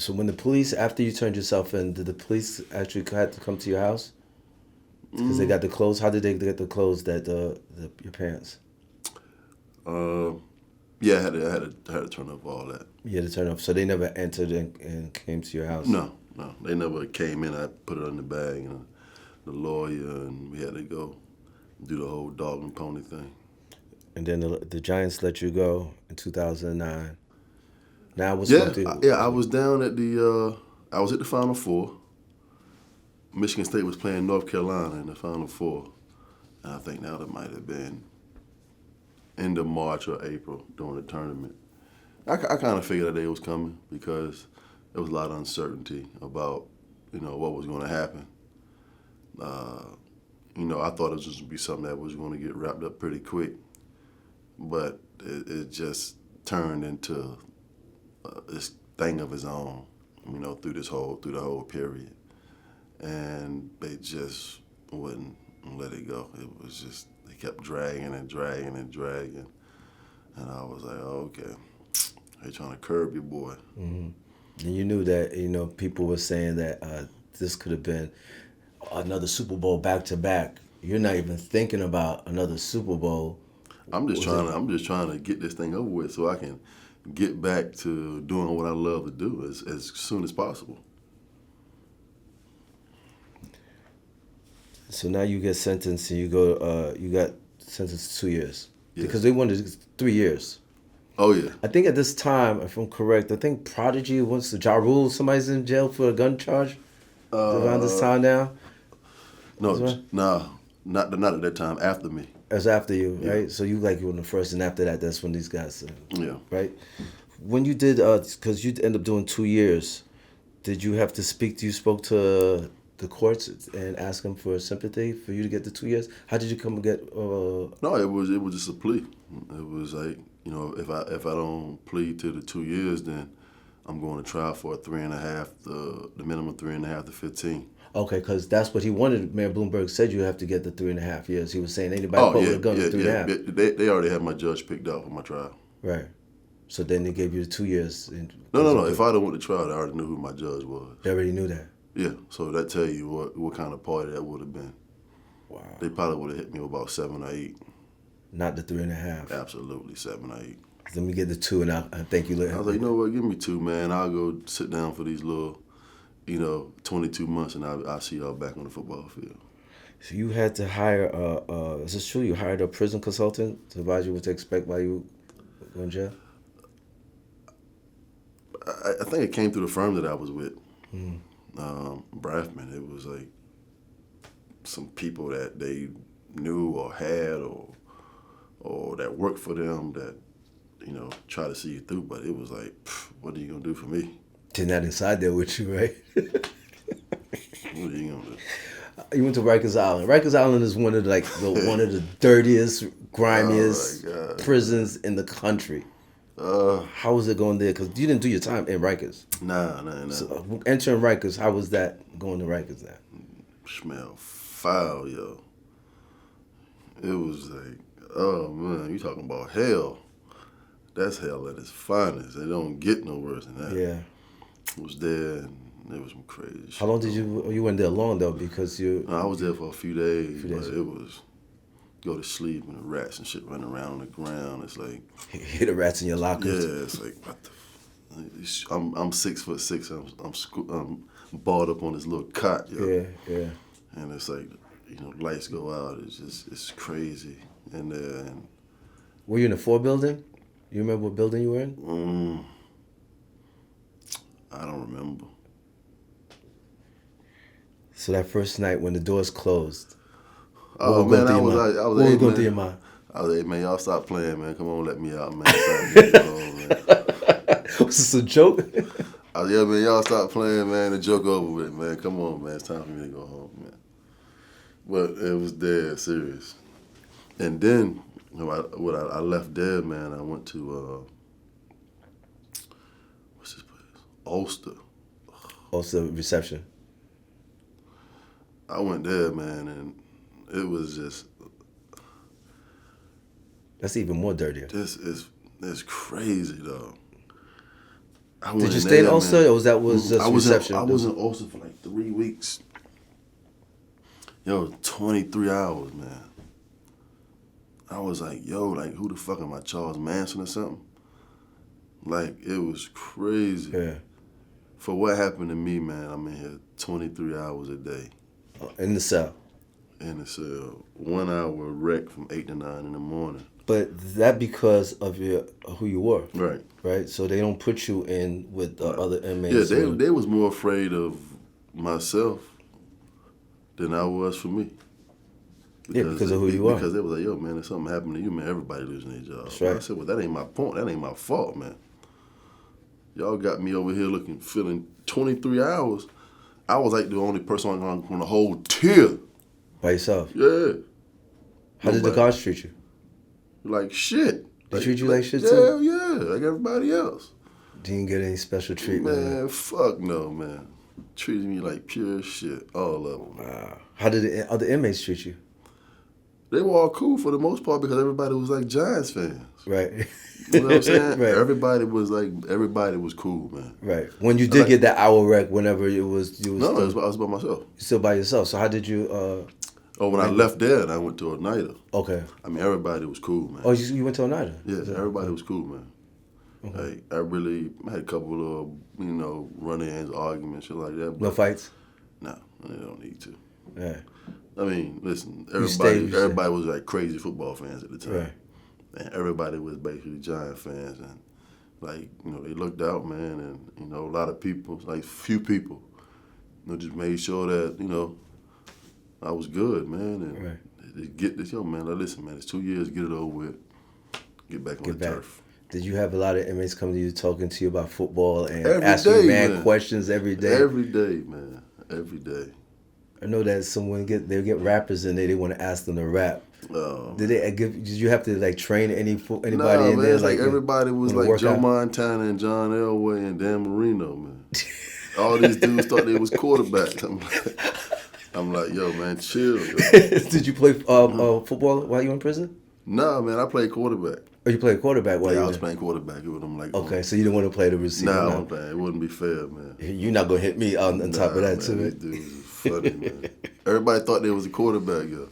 So when the police, after you turned yourself in, did the police actually had to come to your house? Because they got the clothes. How did they get the clothes that your parents? Yeah, I had to turn up all that. You had to turn off. So they never entered and came to your house? No, they never came in. I put it in the bag, and the lawyer, and we had to go do the whole dog and pony thing. And then the Giants let you go in 2009. Now what's Yeah, going through? I was down at I was at the Final Four. Michigan State was playing North Carolina in the Final Four, and I think now that might have been end of March or April during the tournament. I kind of figured that day was coming because there was a lot of uncertainty about, what was going to happen. I thought it was just going to be something that was going to get wrapped up pretty quick, but it just turned into this thing of its own, through the whole period, and they just wouldn't let it go. It was just they kept dragging and dragging and dragging, and I was like, oh, okay. They're trying to curb your boy. Mm-hmm. And you knew that, people were saying that this could have been another Super Bowl back to back. You're not even thinking about another Super Bowl. I'm just trying to get this thing over with so I can get back to doing what I love to do as soon as possible. So now you get sentenced and you got sentenced to 2 years. Yes. Because they wanted 3 years. Oh, yeah. I think at this time, if I'm correct, I think Prodigy, once the Ja Rule, somebody's in jail for a gun charge around this time now. No, not at that time. After me. As after you, Yeah. right? So you were in the first, and after that, that's when these guys, Yeah. right? When you did, because you end up doing 2 years, did you have to you spoke to the courts and ask them for sympathy for you to get the 2 years? How did you come and get? No, it was just a plea. It was like, if I don't plead to the 2 years, then I'm going to trial for 3.5, the minimum 3.5 to 15. Okay, because that's what he wanted. Mayor Bloomberg said you have to get the 3.5 years. He was saying anybody caught with a gun for 3.5. They already had my judge picked out for my trial. Right. So then they gave you the 2 years. No. If I'd have went to trial, I already knew who my judge was. They already knew that. Yeah, so that tell you what kind of party that would have been. Wow. They probably would have hit me with about 7 or 8. Not the 3.5. Absolutely, 7 or 8. Let me get the 2, and I thank you later. I was like, you know what? Give me 2, man. I'll go sit down for these little, 22 months, and I'll see y'all back on the football field. So you had to hire. Is this true? You hired a prison consultant to advise you what to expect while you were in jail. I think it came through the firm that I was with, Braffman. It was like some people that they knew or had or that worked for them that, try to see you through. But it was like, what are you going to do for me? They're not inside there with you, right? What are you going to do? You went to Rikers Island. Rikers Island is one of the dirtiest, grimiest prisons in the country. How was it going there? Because you didn't do your time in Rikers. Nah. So, entering Rikers, how was that going to Rikers now? Smell foul, yo. It was like, oh man, you talking about hell. That's hell at its finest. It don't get no worse than that. Yeah. I was there and there was some crazy shit. How long did you weren't there long though because you... I was there for a few days. But it was, go to sleep and the rats and shit running around on the ground. It's like... Hear the rats in your lockers. Yeah, it's like, what the... I'm 6'6". I'm balled up on this little cot, yo. Yeah. And it's like, lights go out. It's crazy. And were you in the 4 building? You remember what building you were in? I don't remember. So that first night when the doors closed. Oh man, I was what was going through your mind? I was like, man, y'all stop playing, man. Come on, let me out, man. It's time to get home, man. Was this a joke? I was, yeah, man, y'all stop playing, man. The joke over with, man. Come on, man. It's time for me to go home, man. But it was dead serious. And then when I left there, man, I went to what's this place? Ulster. Ulster reception. I went there, man, and it was just... That's even more dirtier. It's crazy, though. Did you stay in Ulster, or was just reception? I was in Ulster for like 3 weeks. Yo, 23 hours, man. I was like, yo, like, who the fuck am I, Charles Manson or something? Like, it was crazy. Yeah. For what happened to me, man, I'm in here 23 hours a day. In the cell? In the cell. 1 hour wreck from 8 to 9 in the morning. But that because of who you were. Right. Right? So they don't put you in with the other inmates. Yeah, they was more afraid of myself than I was for me. Because of who you are. Because they was like, yo, man, if something happened to you, man, everybody losing their job. That's right. I said, well, that ain't my point. That ain't my fault, man. Y'all got me over here feeling 23 hours. I was like the only person on the whole tier. By yourself? Yeah. How did the guards treat you? Like shit. They treat you like shit too? Yeah, like everybody else. Didn't get any special treatment? Man, fuck no, man. Treated me like pure shit, all of them. Wow. How did the other inmates treat you? They were all cool for the most part because everybody was like Giants fans. Right. You know what I'm saying? Right. Everybody was cool, man. Right. When you did get that hour wreck, whenever it was, I was by myself. You still by yourself. So how did you? When I left there, and I went to Oneida. Okay. I mean, everybody was cool, man. Oh, you went to Oneida? Yeah, everybody was cool, man. Okay. Like, I had a couple of run-ins, arguments, shit like that. But no fights? No, they don't need to. Yeah. I mean, listen, everybody was like crazy football fans at the time. Right. And everybody was basically Giant fans. And, like, they looked out, man. And, a lot of people, like few people, just made sure that, I was good, man. And right. Get this, man, like, listen, man, it's 2 years, get it over with. Get back on the turf. Did you have a lot of inmates come to you talking to you about football and every asking day, you man, questions every day? Every day, man. Every day. I know that they'll get rappers in there, they want to ask them to rap. Oh. Did you have to like train anybody in man, there? It's like everybody was like Joe out? Montana and John Elway and Dan Marino, man. All these dudes thought they was quarterbacks. I'm like, yo, man, chill. Yo. Did you play football while you were in prison? Nah, man, I played quarterback. Oh, you played quarterback while you were? I was playing quarterback with them. Like, okay, so you didn't want to play the receiver? Nah, I wasn't playing. It wouldn't be fair, man. You're not going to hit me on top of that, man, too. These dudes are funny, man. Everybody thought they was a quarterback, yo.